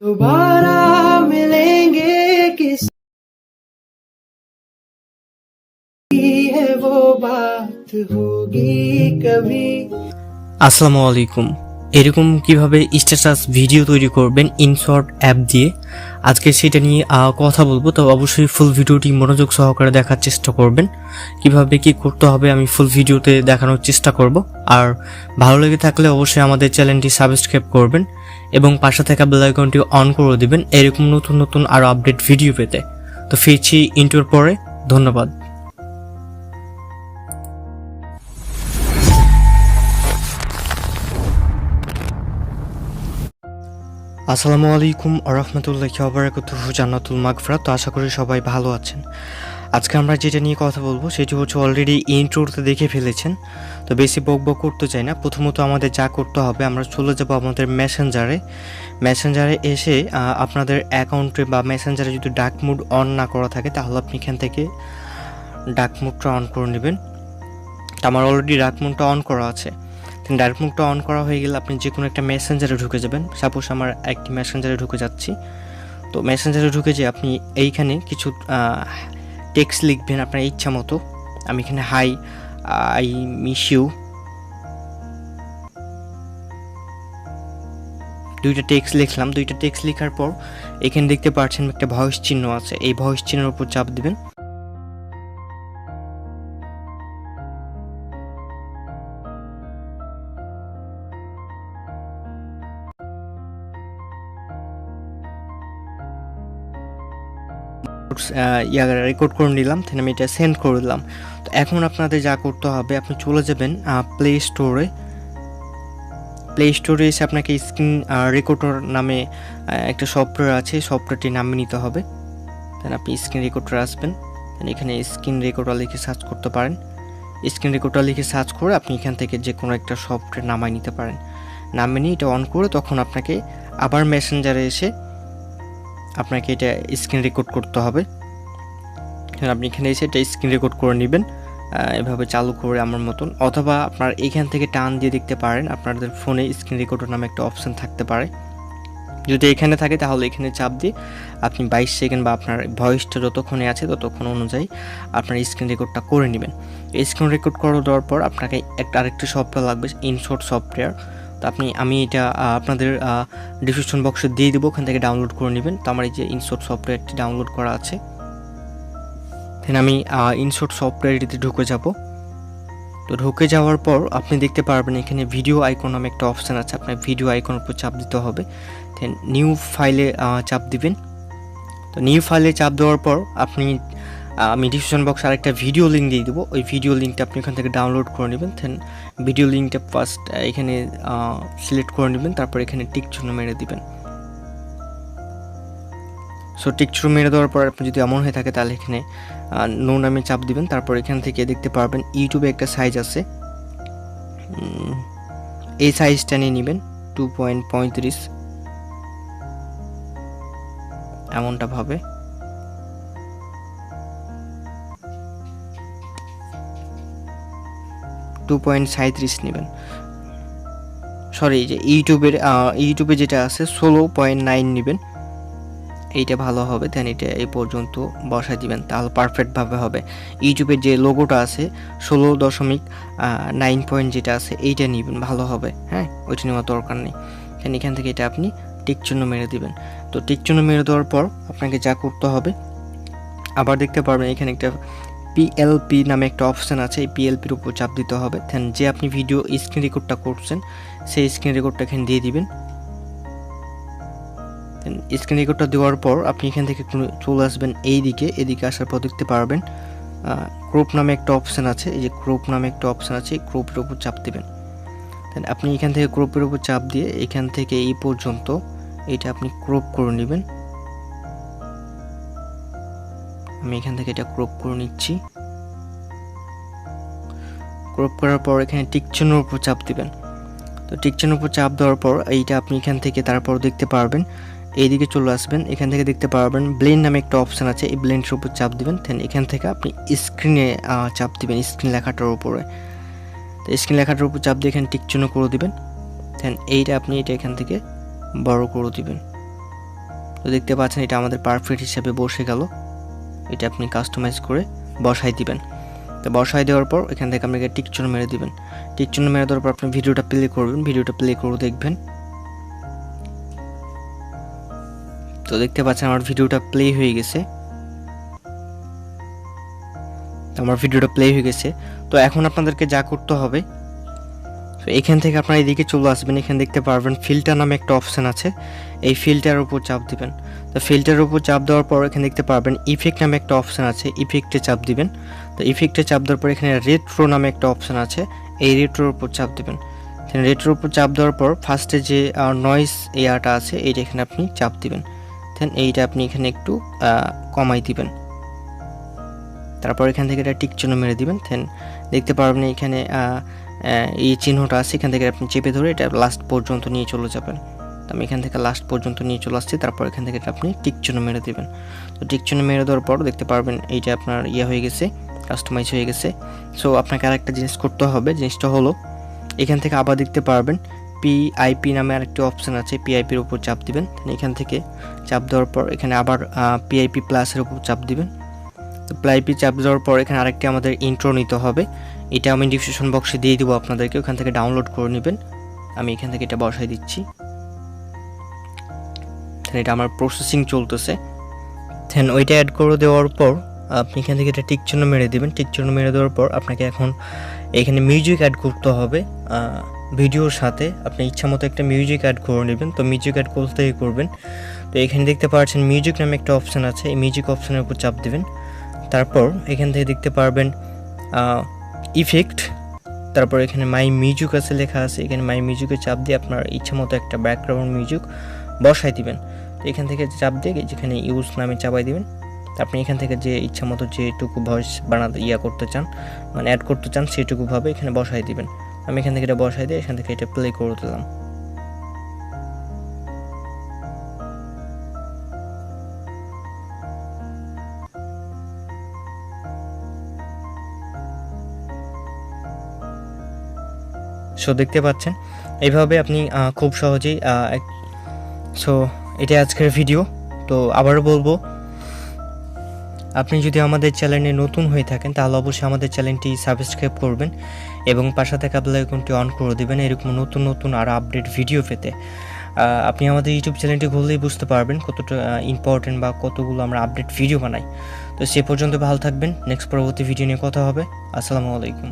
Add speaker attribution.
Speaker 1: दोबारा मिलेंगे किसी है वो बात होगी कभी।
Speaker 2: আসসালামু আলাইকুম। এরকম কিভাবে স্ট্যাটাস ভিডিও তৈরি করবেন ইনশট অ্যাপ দিয়ে আজকে সেটা নিয়ে কথা বলবো। তো অবশ্যই ফুল ভিডিওটি মনোযোগ সহকারে দেখার চেষ্টা করবেন। কিভাবে কি করতে হবে আমি ফুল ভিডিওতে দেখানোর চেষ্টা করব। আর ভালো লেগে থাকলে অবশ্যই আমাদের চ্যানেলটি সাবস্ক্রাইব করবেন এবং পাশে থাকা বেল আইকনটি অন করে দিবেন এরকম নতুন নতুন আরও আপডেট ভিডিও পেতে। তো ফিরছি ইন্ট্রোর পরে। ধন্যবাদ। আসসালামু আলাইকুম আরহামতুল্লাহি ওয়া বারাকাতুহু। জান্নাতুল মাগফিরাত। তো আশা করি সবাই ভালো আছেন। আজকে আমরা যেটা নিয়ে কথা বলবো সেটি হচ্ছে অলরেডি ইন্ট্রোতে দেখে ফেলেছেন, তো বেশি বকবক করতে চাই না। প্রথমত আমাদের যা করতে হবে, আমরা চলে যাব আমাদের মেসেঞ্জারে এসে আপনাদের অ্যাকাউন্টে বা মেসেঞ্জারে যদি ডাক মোড অন না করা থাকে তাহলে আপনি এখান থেকে ডাক মোডটা অন করে নেবেন। তো আমার অলরেডি ডাক মোডটা অন করা আছে। ডার্ক মোডটা অন করা হয়ে গেলে আপনি যে কোনো একটা মেসেঞ্জারে ঢুকে যাবেন। সাপোজ আমার একটি মেসেঞ্জারে ঢুকে যাচ্ছি। তো মেসেঞ্জারে ঢুকে যে আপনি এইখানে কিছু টেক্সট লিখবেন আপনার ইচ্ছা মতো। আমি এখানে হাই আই মিস ইউ দুইটা টেক্সট লিখলাম। দুইটা টেক্সট লেখার পর এখানে দেখতে পাচ্ছেন একটা ভয়েস চিহ্ন আছে, এই ভয়েস চিহ্নের উপর চাপ দিবেন। রেকর্ড করে নিলাম, আমি এটা সেন্ড করে দিলাম। তো এখন আপনাদের যা করতে হবে, আপনি চলে যাবেন প্লে স্টোরে এসে আপনাকে স্ক্রিন রেকর্ডার নামে একটা সফটওয়্যার আছে, সফটওয়্যারটি নামিয়ে নিতে হবে। দেন আপনি স্ক্রিন রেকর্ডার আসবেন, এখানে স্ক্রিন রেকর্ডার লিখে সার্চ করতে পারেন। স্ক্রিন রেকর্ডার লিখে সার্চ করে আপনি এখান থেকে যে কোনো একটা সফটওয়্যার নামিয়ে নিতে পারেন। নামিয়ে নিয়ে এটা অন করে তখন আপনাকে আবার মেসেঞ্জারে এসে আপনাকে এটা স্ক্রিন রেকর্ড করতে হবে। আপনি এখানে এসে এটা স্ক্রিন রেকর্ড করে নেবেন এভাবে চালু করে আমার মতন, অথবা আপনার এখান থেকে টান দিয়ে দেখতে পারেন আপনাদের ফোনে স্ক্রিন রেকর্ডার নামে একটা অপশান থাকতে পারে। যদি এখানে থাকে তাহলে এখানে চাপ দিয়ে আপনি 22 সেকেন্ড বা আপনার ভয়েসটা যতক্ষণে আছে ততক্ষণ অনুযায়ী আপনার স্ক্রিন রেকর্ডটা করে নেবেন। স্ক্রিন রেকর্ড করে দেওয়ার পর আপনাকে আরেকটি সফটওয়্যার লাগবে, ইনশট সফটওয়্যার। তো আমি এটা আপনাদের ডিসক্রিপশন বক্সে দিয়ে দেবো, ওখান থেকে ডাউনলোড করে নেবেন। তো আমার এই যে ইনশট সফটওয়্যারটি ডাউনলোড করা আছে। দেন আমি ইনশট সফটওয়্যারটিতে ঢুকে যাব। তো ঢুকে যাওয়ার পর আপনি দেখতে পারবেন এখানে ভিডিও আইকন নামে একটা অপশান আছে, আপনার ভিডিও আইকনের উপর চাপ দিতে হবে। দেন নিউ ফাইলে চাপ দিবেন। তো নিউ ফাইলে চাপ দেওয়ার পর আমি ডিসক্রিপশন বক্সে আরেকটা ভিডিও লিঙ্ক দিয়ে দেবো, ওই ভিডিও লিঙ্কটা আপনি এখান থেকে ডাউনলোড করে নেবেন। দেন ভিডিও লিঙ্কটা ফার্স্ট এখানে সিলেক্ট করে নেবেন, তারপর এখানে টিক চিহ্ন মেরে দিবেন। সো টিক চিহ্ন মেরে দেওয়ার পর আপনি যদি এমন হয়ে থাকে তাহলে এখানে নো নামে চাপ দিবেন। তারপর এখান থেকে দেখতে পারবেন ইউটিউবে একটা সাইজ আছে, এই সাইজটা নিয়ে নেবেন 2.35 এমনটা ভাবে। নেবেন। সরি, যে ইউটিউবে যেটা আছে 16.9 নেবেন, এইটা ভালো হবে। দেন এটা এই পর্যন্ত বসাই দিবেন, তাহলে পারফেক্টভাবে হবে। ইউটিউবের যে লোগোটা আছে 16.9 পয়েন্ট যেটা আছে এইটা নেবেন, ভালো হবে। হ্যাঁ, ওইটা নেওয়ার দরকার নেই। এখান থেকে এটা আপনি টিক চিহ্ন মেরে দিবেন। তো টিক চিহ্ন মেরে দেওয়ার পর আপনাকে যা করতে হবে, আবার দেখতে পারবেন এখানে একটা পিএলপি নামে একটা অপশান আছে, এই পিএলপির উপর চাপ দিতে হবে। দেন যে আপনি ভিডিও স্ক্রিন রেকর্ডটা করছেন সেই স্ক্রিন রেকর্ডটা এখানে দিয়ে দিবেন। স্ক্রিন রেকর্ডটা দেওয়ার পর আপনি এখান থেকে চলে আসবেন এদিকে আসার পর দেখতে পারবেন ক্রপ নামে একটা অপশান আছে, এই যে ক্রপ নামে একটা অপশান আছে, এই ক্রপের উপর চাপ দিবেন। দেন আপনি এখান থেকে ক্রপের উপর চাপ দিয়ে এখান থেকে এই পর্যন্ত এটা আপনি ক্রপ করে নেবেন। আমি এখান থেকে এটা ক্রপ করে নিচ্ছি। ক্রপ করার পর এখানে টিক চিহ্নের উপর চাপ দিবেন। তো টিক চিহ্নের উপর চাপ দেওয়ার পর এইটা আপনি এখান থেকে তারপর দেখতে পারবেন এইদিকে চলে আসবেন। এখান থেকে দেখতে পারবেন ব্লেন্ড নামে একটা অপশান আছে, এই ব্লেন্ডের উপর চাপ দিবেন। দেন এখান থেকে আপনি স্ক্রিনে চাপ দিবেন, স্ক্রিন লেখাটার উপরে। তো স্ক্রিন লেখাটার উপর চাপ দিয়ে এখানে টিক চিহ্ন করে দিবেন। দেন এইটা আপনি এটা এখান থেকে বড় করে দিবেন। তো দেখতে পাচ্ছেন এটা আমাদের পারফেক্ট হিসেবে বসে গেল। এটা আপনি কাস্টমাইজ করে বসাই দিবেন। তো বসাই দেওয়ার পর এখান থেকে আপনাকে টিক চিহ্ন মেরে দিবেন। টিক চিহ্ন মেরে দেওয়ার পর আপনি ভিডিওটা প্লে করবেন, ভিডিওটা প্লে করে দেখবেন। তো দেখতে পাচ্ছেন আমার ভিডিওটা প্লে হয়ে গেছে। আমার ভিডিওটা প্লে হয়ে গেছে। তো এখন আপনাদেরকে যা করতে হবে, তো এখান থেকে আপনারা এদিকে চলে আসবেন। এখানে দেখতে পারবেন ফিল্টার নামে একটা অপশান আছে, এই ফিল্টারের উপর চাপ দিবেন। তো ফিল্টারের উপর চাপ দেওয়ার পর এখানে দেখতে পারবেন ইফেক্ট নামে একটা অপশান আছে, ইফেক্টে চাপ দিবেন। তো ইফেক্টে চাপ দেওয়ার পর এখানে রেট্রো নামে একটা অপশান আছে, এই রেট্রোর উপর চাপ দিবেন। রেট্রোর উপর চাপ দেওয়ার পর ফার্স্টে যে নয়েজ এয়ারটা আছে এইটা এখানে আপনি চাপ দিবেন। দেন এইটা আপনি এখানে একটু কমাই দিবেন। তারপর এখান থেকে এটা টিক চিহ্ন মেরে দিবেন। দেন দেখতে পারবেন এখানে এই চিহ্নটা আছে, এখান থেকে আপনি চেপে ধরে এটা লাস্ট পর্যন্ত নিয়ে চলে যাবেন। তো আমি এখান থেকে লাস্ট পর্যন্ত নিয়ে চলে আসছি। তারপর এখান থেকে এটা আপনি টিক চিহ্ন মেরে দেবেন। তো টিক চিহ্ন মেরে দেওয়ার পর দেখতে পারবেন এইটা আপনার হয়ে গেছে, কাস্টমাইজ হয়ে গেছে। সো আপনাকে আরেকটা জিনিস করতে হবে, জিনিসটা হলো এখান থেকে আবার দেখতে পারবেন পিআইপি নামে আরেকটি অপশান আছে, পিআইপির উপর চাপ দিবেন। এখান থেকে চাপ দেওয়ার পর এখানে আবার পিআইপি প্লাসের উপর চাপ দিবেন। তো পিআইপি চাপ দেওয়ার পর এখানে আরেকটি আমাদের ইন্ট্রো নিতে হবে, এটা আমি ডিসক্রিপশন বক্সে দিয়ে দিব আপনাদেরকে, ওখান থেকে ডাউনলোড করে নেবেন। আমি এখান থেকে এটা বসাই দিচ্ছি। এটা আমার প্রসেসিং চলতেছে। দেন ওইটা অ্যাড করে দেওয়ার পর আপনি এখান থেকে এটা টিক চিহ্ন মেরে দেবেন। টিক চিহ্ন মেরে দেওয়ার পর আপনাকে এখন এখানে মিউজিক অ্যাড করতে হবে। ভিডিওর সাথে আপনি ইচ্ছা মতো একটা মিউজিক অ্যাড করে নেবেন। তো মিউজিক অ্যাড করতেই করবেন। তো এখানে দেখতে পাচ্ছেন মিউজিক নামে একটা অপশান আছে, এই মিউজিক অপশানের উপর চাপ দেবেন। তারপর এখান থেকে দেখতে পারবেন ইফেক্ট, তারপর এখানে মাই মিউজিক আছে লেখা আছে, এখানে মাই মিউজিকে চাপ দিয়ে আপনার ইচ্ছা মতো একটা ব্যাকগ্রাউন্ড মিউজিক বসাই দিবেন। তো এখান থেকে চাপ দিয়ে যেখানে ইউজ নামে চাপাই দিবেন। আপনি এখান থেকে যে ইচ্ছা মতো যেটুকু ভয়েস বানাতে করতে চান, মানে অ্যাড করতে চান, সেটুকুভাবে এখানে বসাই দিবেন। আমি এখান থেকে এটা বসাই দিয়ে এখান থেকে এটা প্লে করে দিলাম। সো দেখতে পাচ্ছেন এইভাবে আপনি খুব সহজেই সো এটা আজকের ভিডিও। তো আবারও বলবো, আপনি যদি আমাদের চ্যানেলে নতুন হয়ে থাকেন তাহলে অবশ্যই আমাদের চ্যানেলটি সাবস্ক্রাইব করবেন এবং পাশে থাকা বেল আইকনটি অন করে দেবেন এরকম নতুন নতুন আর আপডেট ভিডিও পেতে। আপনি আমাদের ইউটিউব চ্যানেলটি খুললেই বুঝতে পারবেন কতটা ইম্পর্টেন্ট বা কতগুলো আমরা আপডেট ভিডিও বানাই। তো সে পর্যন্ত ভালো থাকবেন, নেক্সট পরবর্তী ভিডিও নিয়ে কথা হবে। আসসালামু আলাইকুম।